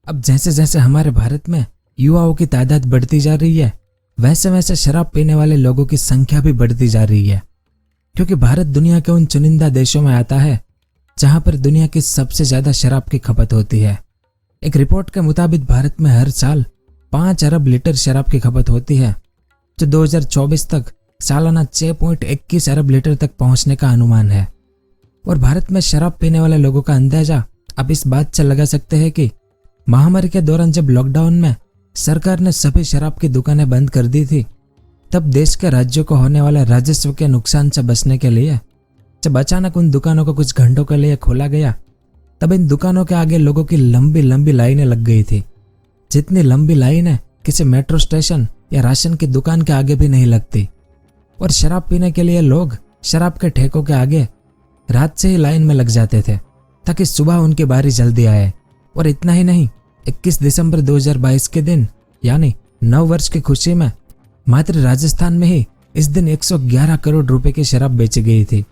अब जैसे जैसे हमारे भारत में युवाओं की तादाद बढ़ती जा रही है, वैसे वैसे शराब पीने वाले लोगों की संख्या भी बढ़ती जा रही है, क्योंकि भारत दुनिया के उन चुनिंदा देशों में आता है जहां पर दुनिया की सबसे ज्यादा शराब की खपत होती है। एक रिपोर्ट के मुताबिक भारत में हर साल 5 अरब लीटर शराब की खपत होती है, जो 2024 तक सालाना 6.21 अरब लीटर तक पहुंचने का अनुमान है। और भारत में शराब पीने वाले लोगों का अंदाजा आप इस बात से लगा सकते हैं कि महामारी के दौरान जब लॉकडाउन में सरकार ने सभी शराब की दुकानें बंद कर दी थी, तब देश के राज्यों को होने वाले राजस्व के नुकसान से बचने के लिए जब अचानक उन दुकानों को कुछ घंटों के लिए खोला गया, तब इन दुकानों के आगे लोगों की लंबी लंबी लाइनें लग गई थी। जितनी लंबी लाइनें किसी मेट्रो स्टेशन या राशन की दुकान के आगे भी नहीं लगती। और शराब पीने के लिए लोग शराब के ठेकों के आगे रात से ही लाइन में लग जाते थे ताकि सुबह उनकी बारी जल्दी आए। और इतना ही नहीं, 21 दिसंबर 2022 के दिन यानी नव वर्ष की खुशी में मात्र राजस्थान में ही इस दिन 111 करोड़ रुपए की शराब बेची गई थी,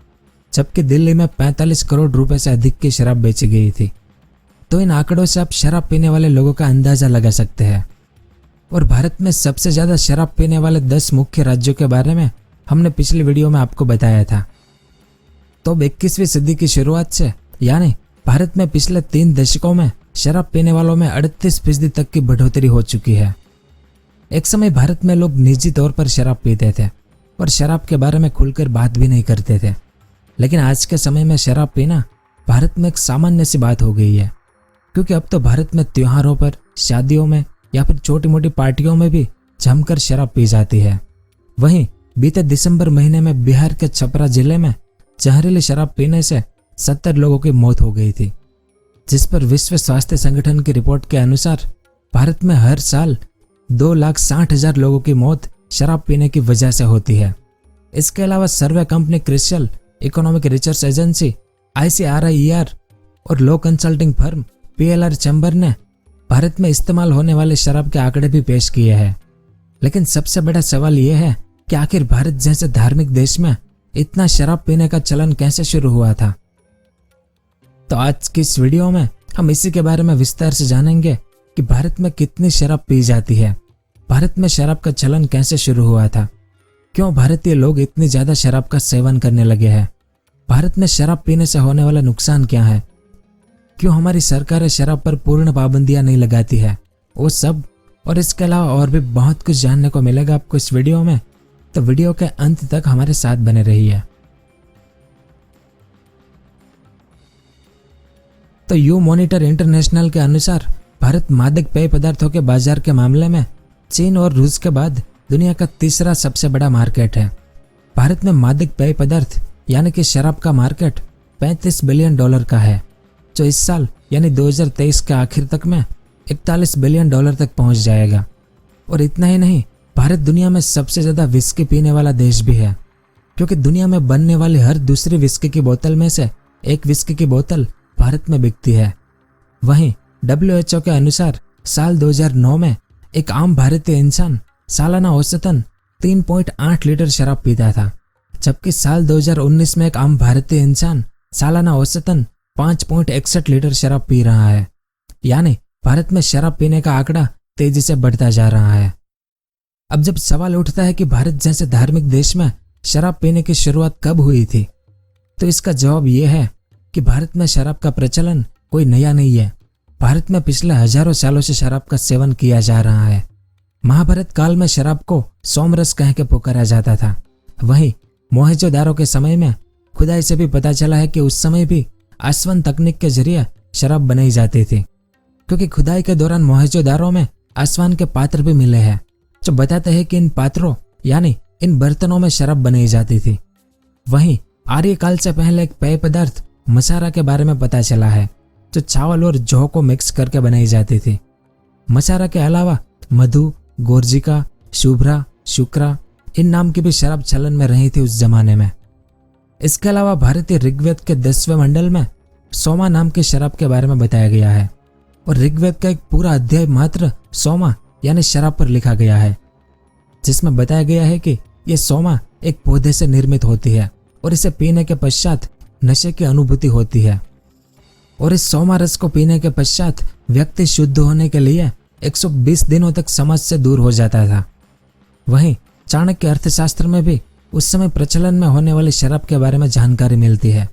जबकि दिल्ली में 45 करोड़ रुपए से अधिक की शराब बेची गई थी। तो इन आंकड़ों से आप शराब पीने वाले लोगों का अंदाजा लगा सकते हैं। और भारत में सबसे ज्यादा शराब पीने वाले 10 मुख्य राज्यों के बारे में हमने पिछली वीडियो में आपको बताया था। तो अब 21वीं सदी की शुरुआत से यानी भारत में पिछले 3 दशकों में शराब पीने वालों में 38% तक की बढ़ोतरी हो चुकी है। एक समय भारत में लोग निजी तौर पर शराब पीते थे और शराब के बारे में खुलकर बात भी नहीं करते थे, लेकिन आज के समय में शराब पीना भारत में एक सामान्य सी बात हो गई है, क्योंकि अब तो भारत में त्योहारों पर, शादियों में या फिर छोटी मोटी पार्टियों में भी जमकर शराब पी जाती है। वहीं बीते दिसंबर महीने में बिहार के छपरा जिले में जहरीली शराब पीने से 70 लोगों की मौत हो गई थी, जिस पर विश्व स्वास्थ्य संगठन की रिपोर्ट के अनुसार भारत में हर साल 2,60,000 लोगों की मौत शराब पीने की वजह से होती है। इसके अलावा survey company crystal economic research agency ICRIER और law consulting firm PLR chamber ने भारत में इस्तेमाल होने वाले शराब के आंकड़े भी पेश किए हैं। लेकिन सबसे बड़ा सवाल यह है कि आखिर भारत जैसे धार्मिक देश में इतना शराब पीने का चलन कैसे शुरू हुआ था। तो आज की इस वीडियो में हम इसी के बारे में विस्तार से जानेंगे कि भारत में कितनी शराब पी जाती है, भारत में शराब का चलन कैसे शुरू हुआ था, क्यों भारतीय लोग इतनी ज्यादा शराब का सेवन करने लगे हैं, भारत में शराब पीने से होने वाला नुकसान क्या है, क्यों हमारी सरकारें शराब पर पूर्ण पाबंदियां नहीं लगाती है, वो सब और इसके अलावा और भी बहुत कुछ जानने को मिलेगा आपको इस वीडियो में। तो वीडियो के अंत तक हमारे साथ बने रहिए। तो यू मॉनिटर इंटरनेशनल के अनुसार भारत मादक पेय पदार्थों के बाजार के मामले में चीन और रूस के बाद दुनिया का तीसरा सबसे बड़ा मार्केट है। भारत में मादक पेय पदार्थ यानी कि शराब का मार्केट $35 बिलियन का है, जो इस साल यानी 2023 के आखिर तक में $41 बिलियन तक पहुंच जाएगा। और इतना ही नहीं, भारत दुनिया में सबसे ज्यादा विस्की पीने वाला देश भी है, क्योंकि दुनिया में बनने वाली हर दूसरी विस्की की बोतल में से एक विस्की की बोतल भारत में बिकती है। वहीं WHO के अनुसार साल 2009 में एक आम भारतीय इंसान सालाना औसतन 3.8 लीटर शराब पीता था, जबकि साल 2019 में एक आम भारतीय इंसान सालाना औसतन 5.61 लीटर शराब पी रहा है। यानी भारत में शराब पीने का आंकड़ा तेजी से बढ़ता जा रहा है। अब जब सवाल उठता है कि भारत जैसे धार्मिक देश में शराब पीने की शुरुआत कब हुई थी, तो इसका जवाब यह है कि भारत में शराब का प्रचलन कोई नया नहीं है। भारत में पिछले हजारों सालों से शराब का सेवन किया जा रहा है। महाभारत काल में शराब को सोमरस कह के पुकारा जाता था। वहीं मोहनजोदारो के समय में खुदाई से भी पता चला है कि उस समय भी आसवन तकनीक के जरिए शराब बनाई जाती थी, क्योंकि खुदाई के दौरान मोहनजोदारो में आसवन के पात्र भी मिले हैं, जो बताते हैं कि इन पात्रों यानी इन बर्तनों में शराब बनाई जाती थी। वहीं आर्यकाल से पहले एक पेय पदार्थ मसारा के बारे में पता चला है, जो चावल और जौ को मिक्स करके बनाई जाती थी। मसारा के अलावा मधु, गोर्जिका, शुभ्रा, शुक्रा इन नाम की भी शराब चलन में रही थी उस जमाने में। इसके अलावा भारतीय ऋग्वेद के 10वें मंडल में सोमा नाम की शराब के बारे में बताया गया है, और ऋग्वेद का एक पूरा अध्याय मात्र सोमा यानी शराब पर लिखा गया है, जिसमें बताया गया है कि यह सोमा एक पौधे से निर्मित होती है और इसे पीने के पश्चात नशे की अनुभूति होती है। और इस सोमा रस को पीने के पश्चात व्यक्ति शुद्ध होने के लिए 120 दिनों तक समाज से दूर हो जाता था। वहीं चाणक्य अर्थशास्त्र में भी उस समय प्रचलन में होने वाली शराब के बारे में जानकारी मिलती है।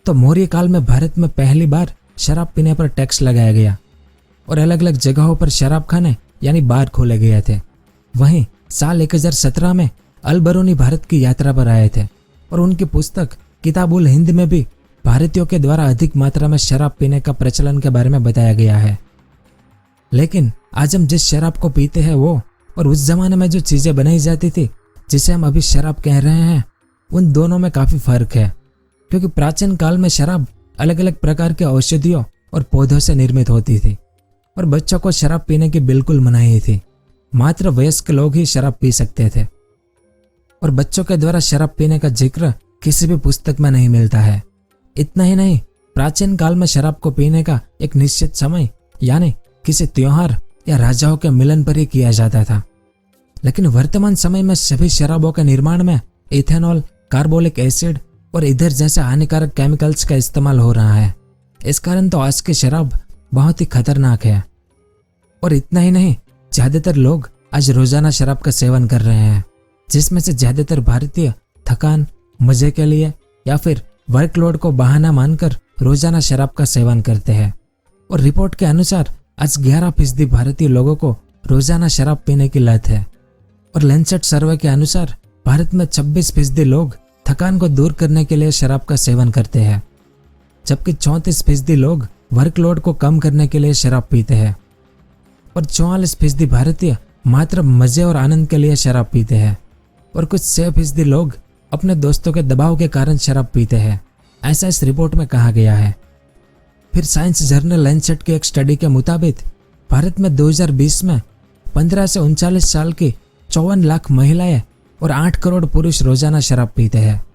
तो मौर्य काल में भारत में पहली बार शराब पीने पर टैक्स लगाया गया और अलग अलग जगहों पर शराब खाने यानी बार खोले गए थे। वहीं साल 1017 में अल बरूनी भारत की यात्रा पर आए थे और उनकी पुस्तक किताबुल हिंद में भी भारतीयों के द्वारा अधिक मात्रा में शराब पीने का प्रचलन के बारे में बताया गया है। लेकिन आज हम जिस शराब को पीते हैं वो और उस जमाने में जो चीजें बनाई जाती थी जिसे हम अभी शराब कह रहे हैं, उन दोनों में काफी फर्क है। क्योंकि प्राचीन काल में शराब अलग अलग प्रकार के औषधियों और पौधों से निर्मित होती थी और बच्चों को शराब पीने की बिल्कुल मनाही थी। मात्र वयस्क लोग ही शराब पी सकते थे और बच्चों के द्वारा शराब पीने का जिक्र किसी भी पुस्तक में नहीं मिलता है। इतना ही नहीं, प्राचीन काल में शराब को पीने का एक निश्चित समय यानी किसी त्योहार या राजाओं के मिलन पर ही किया जाता था। लेकिन वर्तमान समय में सभी शराबों के निर्माण में इथेनॉल, कार्बोलिक एसिड और ईंधन जैसे हानिकारक केमिकल्स का इस्तेमाल हो रहा है। इस कारण तो आज की शराब बहुत ही खतरनाक है। और इतना ही नहीं, ज्यादातर लोग आज रोजाना शराब का सेवन कर रहे हैं, जिसमें से ज्यादातर भारतीय थकान, मजे के लिए या फिर वर्कलोड को बहाना मानकर रोजाना शराब का सेवन करते हैं। और रिपोर्ट के अनुसार आज 11% भारतीय लोगों को रोजाना शराब पीने की लत है। और लैंसेट सर्वे के अनुसार भारत में 26% लोग थकान को दूर करने के लिए शराब का सेवन करते हैं, जबकि 34% लोग वर्कलोड को कम करने के लिए शराब पीते हैं और 44% भारतीय मात्र मजे और आनंद के लिए शराब पीते हैं और कुछ 6% लोग अपने दोस्तों के दबाव के कारण शराब पीते हैं, ऐसा इस रिपोर्ट में कहा गया है। फिर साइंस जर्नल लैंसेट की एक स्टडी के मुताबिक भारत में 2020 में 15 से 39 साल की 54 लाख महिलाएं और 8 करोड़ पुरुष रोजाना शराब पीते हैं।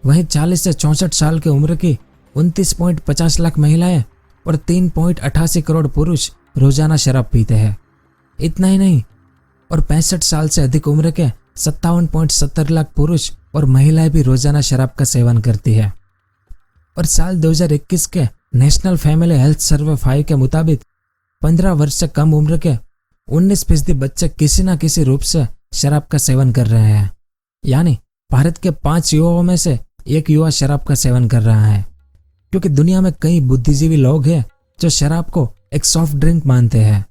वहीं 40 से 64 साल की उम्र की 29.50 लाख महिलाएं और 3.88 करोड़ पुरुष रोजाना शराब पीते हैं। इतना ही नहीं, और 65 साल से अधिक उम्र के 57.70 लाख पुरुष और महिलाएं भी रोजाना शराब का सेवन करती है। और साल 2021 के नेशनल फैमिली हेल्थ सर्वे 5 के मुताबिक 15 वर्ष से कम उम्र के 19% बच्चे किसी न किसी रूप से शराब का सेवन कर रहे हैं। यानी भारत के 5 युवाओं में से एक युवा शराब का सेवन कर रहा है। क्योंकि दुनिया में कई बुद्धिजीवी लोग हैं जो शराब को एक सॉफ्ट ड्रिंक मानते हैं।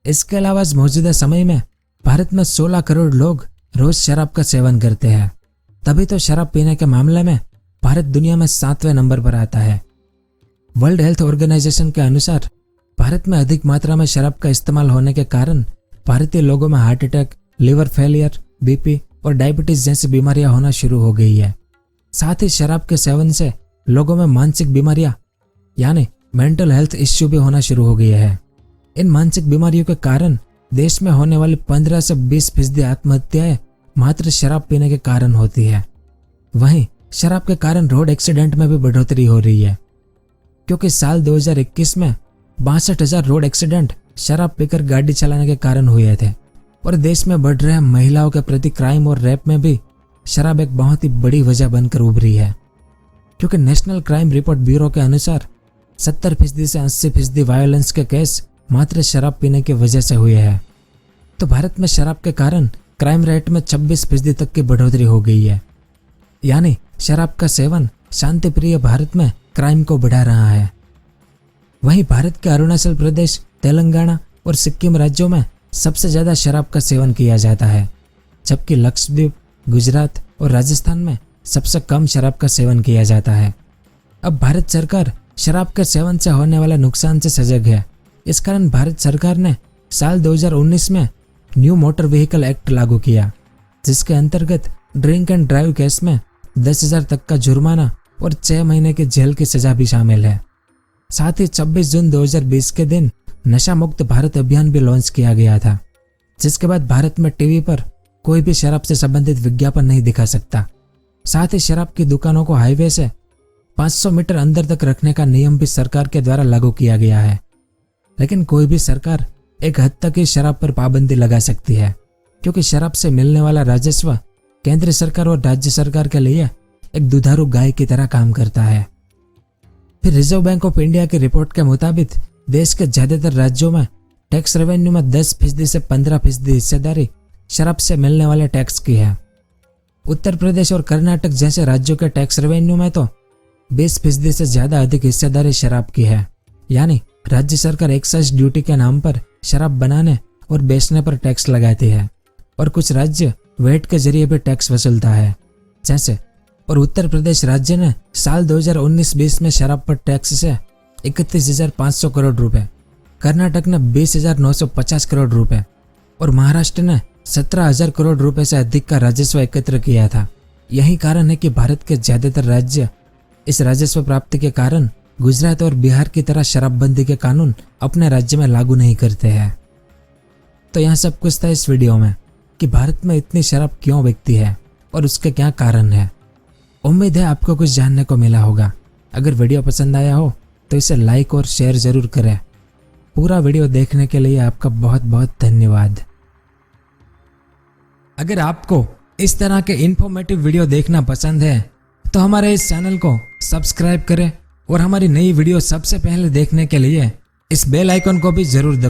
इसके अलावा मौजूदा समय में भारत में 16 करोड़ लोग रोज शराब का सेवन करते हैं। तभी तो शराब पीने के मामले में भारत दुनिया में 7वें नंबर पर आता है। वर्ल्ड हेल्थ ऑर्गेनाइजेशन के अनुसार भारत में अधिक मात्रा में शराब का इस्तेमाल होने के कारण भारतीय लोगों में heart attack, liver failure, BP और डायबिटीज जैसी बीमारियां होना शुरू हो गई है। साथ ही शराब के सेवन से लोगों में मानसिक बीमारियां यानी मेंटल हेल्थ इश्यू भी होना शुरू हो गया है। इन मानसिक बीमारियों के कारण देश में होने वाली 15 से 20% आत्महत्याएं मात्र शराब पीने के कारण होती है। वहीं शराब के कारण रोड एक्सीडेंट में भी बढ़ोतरी हो रही है, क्योंकि साल 2021 में 62,000 रोड एक्सीडेंट शराब पीकर गाड़ी चलाने के कारण हुए थे। और देश में बढ़ रहे महिलाओं के प्रति क्राइम और रेप में भी शराब एक बहुत ही बड़ी वजह बनकर उभरी है। क्योंकि नेशनल क्राइम रिपोर्ट ब्यूरो के अनुसार 70% से 80% वायलेंस के केस मात्र शराब पीने की वजह से हुए हैं। तो भारत में शराब के कारण क्राइम रेट में 26% तक की बढ़ोतरी हो गई है। यानी शराब का सेवन शांतिप्रिय भारत में क्राइम को बढ़ा रहा है। वहीं भारत के अरुणाचल प्रदेश, तेलंगाना और सिक्किम राज्यों में सबसे ज्यादा शराब का सेवन किया जाता है, जबकि लक्षद्वीप, गुजरात और राजस्थान में सबसे कम शराब का सेवन किया जाता है। अब भारत सरकार शराब के सेवन से होने वाले नुकसान से सजग है। इस कारण भारत सरकार ने साल 2019 में न्यू मोटर व्हीकल एक्ट लागू किया, जिसके अंतर्गत ड्रिंक एंड ड्राइव केस में 10,000 तक का जुर्माना और 6 महीने की जेल की सजा भी शामिल है। साथ ही 26 जून 2020 के दिन नशा मुक्त भारत अभियान भी लॉन्च किया गया था, जिसके बाद भारत में टीवी पर कोई भी शराब से संबंधित विज्ञापन नहीं दिखा सकता। साथ ही शराब की दुकानों को हाईवे से 500 मीटर अंदर तक रखने का नियम भी सरकार के द्वारा लागू किया गया है। लेकिन कोई भी सरकार एक हद तक ही शराब पर पाबंदी लगा सकती है, क्योंकि शराब से मिलने वाला राजस्व केंद्र सरकार और राज्य सरकार के लिए एक दुधारू गाय की तरह काम करता है। फिर रिजर्व बैंक ऑफ इंडिया की रिपोर्ट के मुताबिक देश के ज्यादातर राज्यों में टैक्स रेवेन्यू में 10% से 15% हिस्सेदारी शराब से मिलने वाले टैक्स की है। उत्तर प्रदेश और कर्नाटक जैसे राज्यों के टैक्स रेवेन्यू में तो 20% से ज्यादा अधिक हिस्सेदारी शराब की है। यानी राज्य सरकार एक्साइज ड्यूटी के नाम पर शराब बनाने और बेचने पर टैक्स लगाती है और कुछ राज्य वेट के जरिए भी टैक्स वसूलता है। जैसे और उत्तर प्रदेश राज्य ने साल 2019-20 में शराब पर टैक्स से 31,500 करोड़ रुपए, कर्नाटक ने 20,950 करोड़ रुपए और महाराष्ट्र ने 17,000 करोड़ रुपए से अधिक का राजस्व एकत्र किया था। यही कारण है कि भारत के ज्यादातर राज्य इस राजस्व प्राप्ति के कारण गुजरात और बिहार की तरह शराबबंदी के कानून अपने राज्य में लागू नहीं करते हैं। तो यहाँ सब कुछ था इस वीडियो में कि भारत में इतनी शराब क्यों बिकती है और उसके क्या कारण है। उम्मीद है आपको कुछ जानने को मिला होगा। अगर वीडियो पसंद आया हो तो इसे लाइक और शेयर जरूर करें। पूरा वीडियो देखने के लिए आपका बहुत बहुत धन्यवाद। अगर आपको इस तरह के इंफॉर्मेटिव वीडियो देखना पसंद है तो हमारे इस चैनल को सब्सक्राइब करें और हमारी नई वीडियो सबसे पहले देखने के लिए इस बेल आइकन को भी जरूर दबाएं।